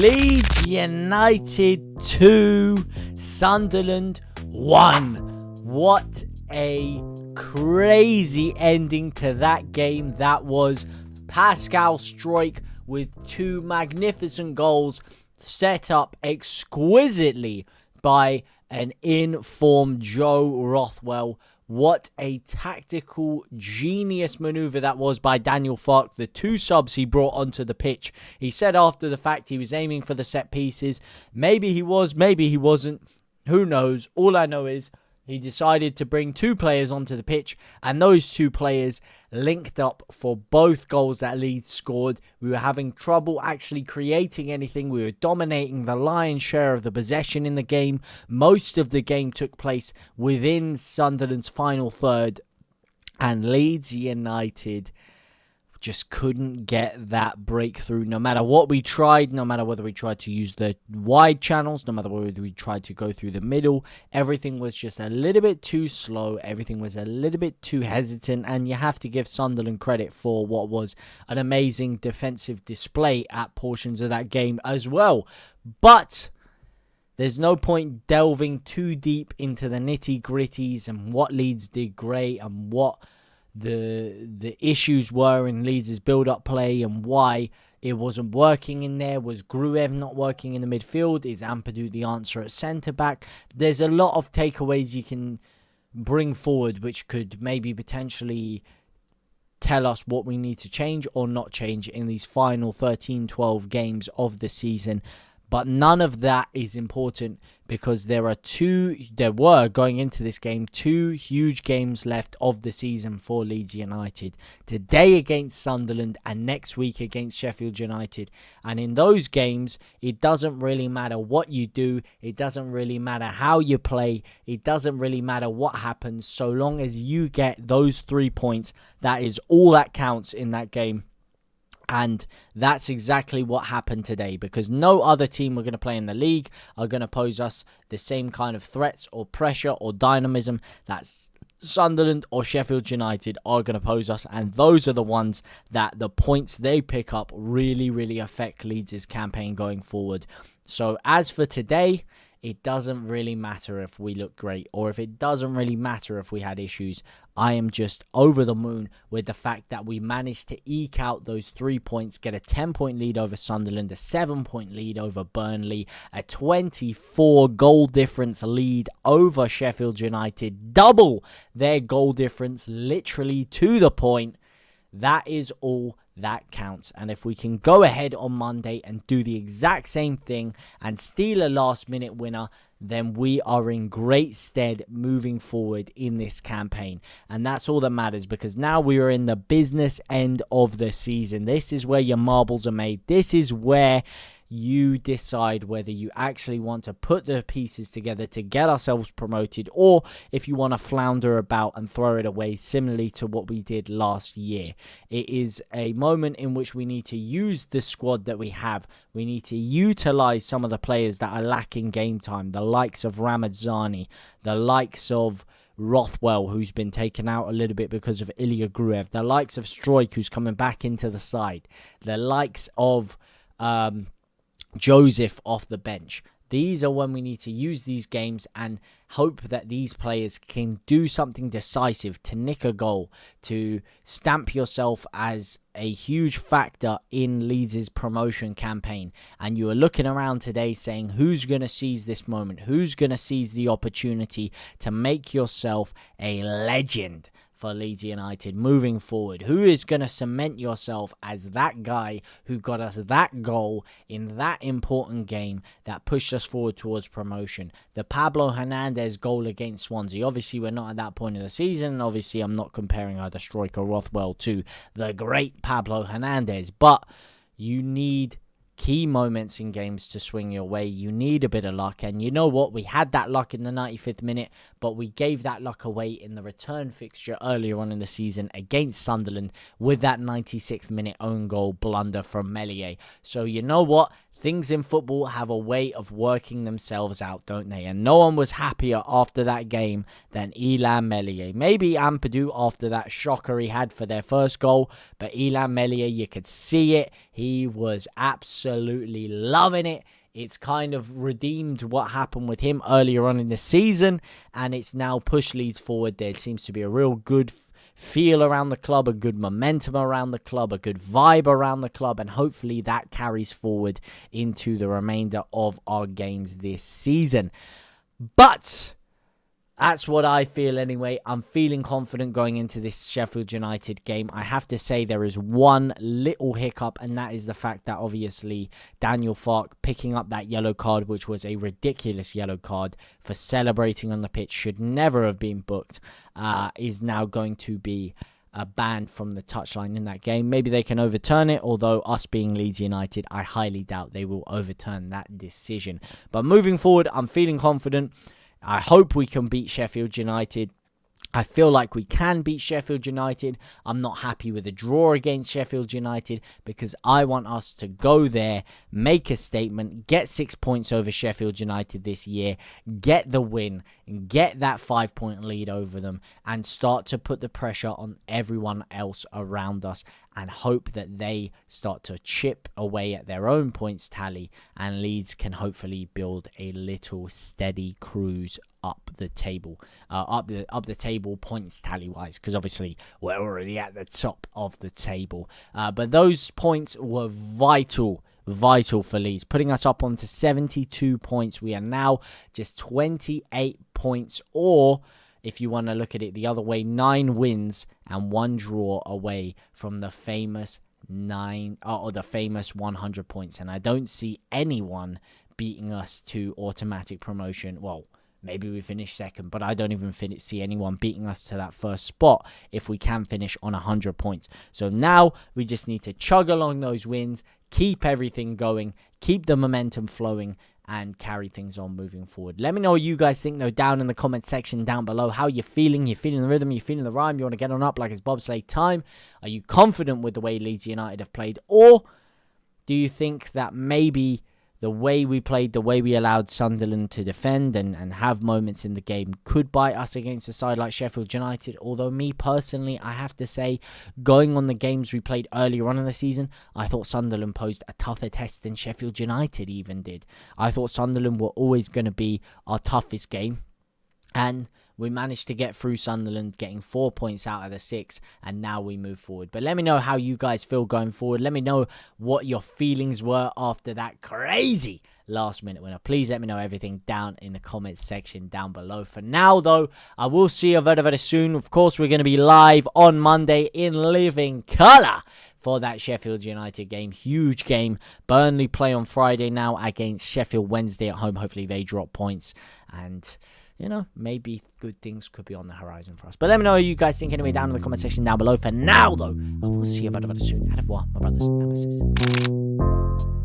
Leeds United 2, Sunderland 1. What a crazy ending to that game that was. Pascal Struijk with two magnificent goals set up exquisitely by an in-form Joe Rothwell. What a tactical genius maneuver that was by Daniel Farke. The two subs he brought onto the pitch. He said after the fact he was aiming for the set pieces. Maybe he was, maybe he wasn't. Who knows? All I know is he decided to bring two players onto the pitch, and those two players linked up for both goals that Leeds scored. We were having trouble actually creating anything. We were dominating the lion's share of the possession in the game. Most of the game took place within Sunderland's final third, and Leeds United just couldn't get that breakthrough. No matter what we tried, no matter whether we tried to use the wide channels, no matter whether we tried to go through the middle, everything was just a little bit too slow. Everything was a little bit too hesitant, and you have to give Sunderland credit for what was an amazing defensive display at portions of that game as well. But there's no point delving too deep into the nitty-gritties and what Leeds did great and what the issues were in Leeds' build-up play and why it wasn't working in there. Was Gruev not working in the midfield? Is Ampadu the answer at centre-back? There's a lot of takeaways you can bring forward which could maybe potentially tell us what we need to change or not change in these final 13-12 games of the season. But none of that is important because there were going into this game, two huge games left of the season for Leeds United. Today against Sunderland and next week against Sheffield United. And in those games, it doesn't really matter what you do. It doesn't really matter how you play. It doesn't really matter what happens. So long as you get those 3 points, that is all that counts in that game. And that's exactly what happened today, because no other team we're going to play in the league are going to pose us the same kind of threats or pressure or dynamism that Sunderland or Sheffield United are going to pose us. And those are the ones that the points they pick up really, really affect Leeds' campaign going forward. So as for today, it doesn't really matter if we look great or if it doesn't really matter if we had issues. I am just over the moon with the fact that we managed to eke out those 3 points, get a 10-point lead over Sunderland, a 7-point lead over Burnley, a 24-goal difference lead over Sheffield United, double their goal difference literally to the point. That is all that counts. And if we can go ahead on Monday and do the exact same thing and steal a last-minute winner, then we are in great stead moving forward in this campaign. And that's all that matters, because now we are in the business end of the season. This is where your marbles are made. This is where you decide whether you actually want to put the pieces together to get ourselves promoted, or if you want to flounder about and throw it away, similarly to what we did last year. It is a moment in which we need to use the squad that we have. We need to utilize some of the players that are lacking game time, the likes of Ramadzani, the likes of Rothwell, who's been taken out a little bit because of Ilya Gruev, the likes of Struijk, who's coming back into the side, the likes of Joseph off the bench. These are when we need to use these games and hope that these players can do something decisive to nick a goal, to stamp yourself as a huge factor in Leeds' promotion campaign. And you are looking around today saying, who's going to seize this moment? Who's going to seize the opportunity to make yourself a legend for Leeds United moving forward? Who is going to cement yourself as that guy who got us that goal in that important game that pushed us forward towards promotion? The Pablo Hernandez goal against Swansea. Obviously, we're not at that point of the season. Obviously, I'm not comparing either Struijk or Rothwell to the great Pablo Hernandez, but you need key moments in games to swing your way. You need a bit of luck, and you know what? We had that luck in the 95th minute, but we gave that luck away in the return fixture earlier on in the season against Sunderland with that 96th minute own goal blunder from Meslier. So you know what? things in football have a way of working themselves out, don't they? And no one was happier after that game than Illan Meslier. Maybe Ampadu after that shocker he had for their first goal, but Illan Meslier, you could see it. He was absolutely loving it. It's kind of redeemed what happened with him earlier on in the season, and it's now pushed Leeds forward. There seems to be a real good feel around the club, a good momentum around the club, a good vibe around the club, and hopefully that carries forward into the remainder of our games this season. But that's what I feel anyway. I'm feeling confident going into this Sheffield United game. I have to say there is one little hiccup, and that is the fact that obviously Daniel Farke picking up that yellow card, which was a ridiculous yellow card for celebrating on the pitch, should never have been booked, is now going to be banned from the touchline in that game. Maybe they can overturn it, although us being Leeds United, I highly doubt they will overturn that decision. But moving forward, I'm feeling confident. I hope we can beat Sheffield United. I feel like we can beat Sheffield United. I'm not happy with a draw against Sheffield United because I want us to go there, make a statement, get 6 points over Sheffield United this year, get the win, and get that 5-point lead over them, and start to put the pressure on everyone else around us and hope that they start to chip away at their own points tally, and Leeds can hopefully build a little steady cruise up the table, up the table points tally wise, because obviously we're already at the top of the table. But those points were vital for Leeds, putting us up onto 72 points. We are now just 28 points, or if you want to look at it the other way, 9 wins and 1 draw away from the famous 100 points. And I don't see anyone beating us to automatic promotion. Well, maybe we finish second, but I don't even see anyone beating us to that first spot if we can finish on 100 points. So now we just need to chug along those wins, keep everything going, keep the momentum flowing, and carry things on moving forward. Let me know what you guys think, though, down in the comment section down below. How you feeling? You feeling the rhythm? You feeling the rhyme? You want to get on up like it's bobsleigh time? Are you confident with the way Leeds United have played? Or do you think that maybe the way we played, the way we allowed Sunderland to defend and have moments in the game could bite us against a side like Sheffield United? Although me personally, I have to say, going on the games we played earlier on in the season, I thought Sunderland posed a tougher test than Sheffield United even did. I thought Sunderland were always going to be our toughest game, and we managed to get through Sunderland, getting 4 points out of the 6, and now we move forward. But let me know how you guys feel going forward. Let me know what your feelings were after that crazy last-minute winner. Please let me know everything down in the comments section down below. For now, though, I will see you very, very soon. Of course, we're going to be live on Monday in living colour for that Sheffield United game. Huge game. Burnley play on Friday now against Sheffield Wednesday at home. Hopefully, they drop points, and you know, maybe good things could be on the horizon for us. But let me know what you guys think anyway down in the comment section down below. For now, though, I will see you very, very soon. Au revoir, my brothers and my sisters.